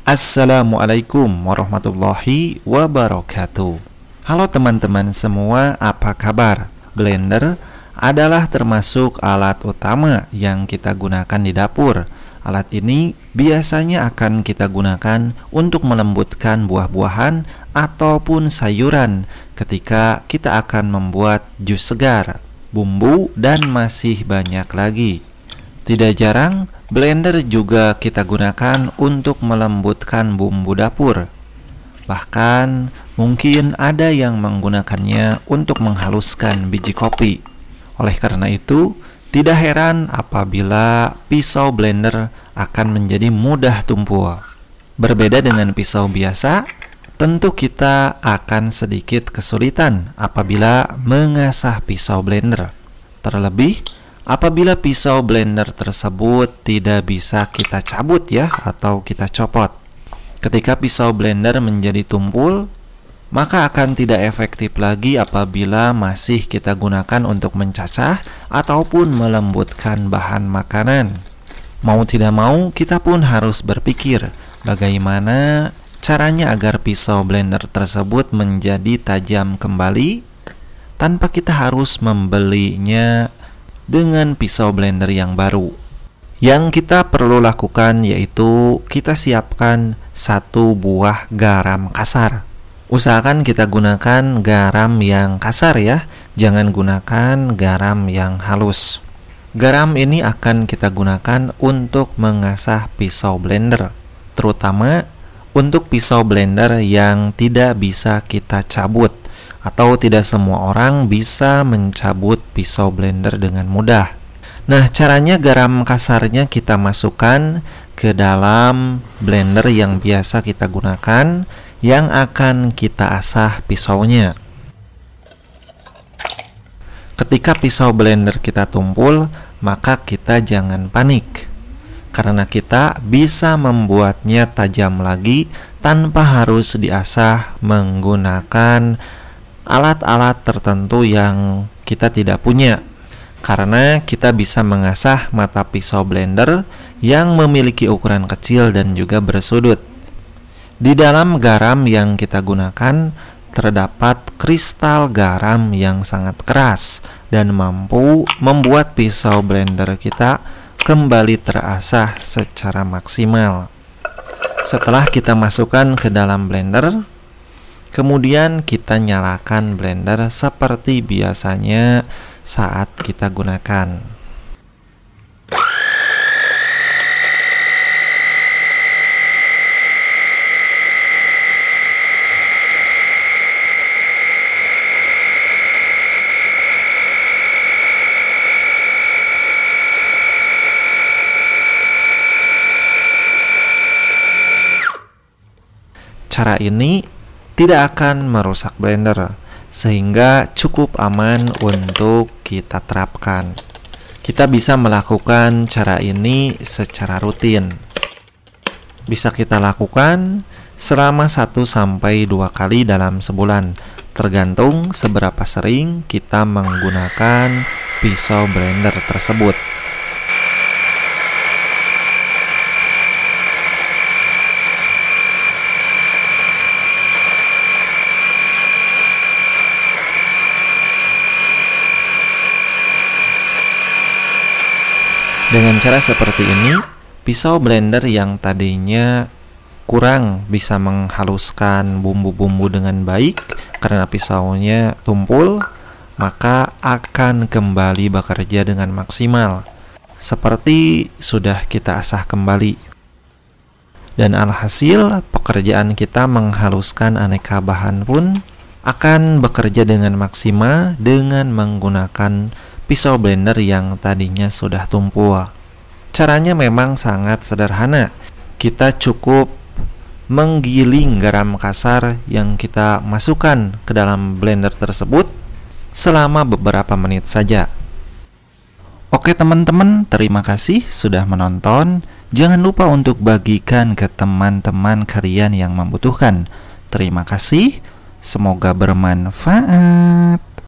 Assalamualaikum warahmatullahi wabarakatuh. Halo teman-teman semua, apa kabar? Blender adalah termasuk alat utama yang kita gunakan di dapur. Alat ini biasanya akan kita gunakan untuk melembutkan buah-buahan ataupun sayuran ketika kita akan membuat jus segar, bumbu, dan masih banyak lagi. Tidak jarang, blender juga kita gunakan untuk melembutkan bumbu dapur. Bahkan, mungkin ada yang menggunakannya untuk menghaluskan biji kopi. Oleh karena itu, tidak heran apabila pisau blender akan menjadi mudah tumpul. Berbeda dengan pisau biasa, tentu kita akan sedikit kesulitan apabila mengasah pisau blender. Terlebih, apabila pisau blender tersebut tidak bisa kita cabut atau kita copot. Ketika pisau blender menjadi tumpul, maka akan tidak efektif lagi apabila masih kita gunakan untuk mencacah ataupun melembutkan bahan makanan. Mau tidak mau, kita pun harus berpikir bagaimana caranya agar pisau blender tersebut menjadi tajam kembali tanpa kita harus membelinya dengan pisau blender yang baru. Yang kita perlu lakukan yaitu kita siapkan 1 buah garam kasar. Usahakan kita gunakan garam yang kasar jangan gunakan garam yang halus. Garam ini akan kita gunakan untuk mengasah pisau blender, terutama untuk pisau blender yang tidak bisa kita cabut, atau tidak semua orang bisa mencabut pisau blender dengan mudah. Nah, caranya garam kasarnya kita masukkan ke dalam blender yang biasa kita gunakan, yang akan kita asah pisaunya. Ketika pisau blender kita tumpul, maka kita jangan panik, karena kita bisa membuatnya tajam lagi tanpa harus diasah menggunakan alat-alat tertentu yang kita tidak punya, karena kita bisa mengasah mata pisau blender yang memiliki ukuran kecil dan juga bersudut. Di dalam garam yang kita gunakan terdapat kristal garam yang sangat keras dan mampu membuat pisau blender kita kembali terasah secara maksimal. Setelah kita masukkan ke dalam blender, kemudian kita nyalakan blender seperti biasanya saat kita gunakan. Cara ini tidak akan merusak blender, sehingga cukup aman untuk kita terapkan. Kita bisa melakukan cara ini secara rutin. Bisa kita lakukan selama 1-2 kali dalam sebulan, tergantung seberapa sering kita menggunakan pisau blender tersebut. Dengan cara seperti ini, pisau blender yang tadinya kurang bisa menghaluskan bumbu-bumbu dengan baik karena pisaunya tumpul, maka akan kembali bekerja dengan maksimal seperti sudah kita asah kembali. Dan alhasil, pekerjaan kita menghaluskan aneka bahan pun akan bekerja dengan maksimal dengan menggunakan pisau blender yang tadinya sudah tumpul. Caranya memang sangat sederhana. Kita cukup menggiling garam kasar yang kita masukkan ke dalam blender tersebut selama beberapa menit saja. Oke teman-teman, terima kasih sudah menonton. Jangan lupa untuk bagikan ke teman-teman kalian yang membutuhkan. Terima kasih, semoga bermanfaat.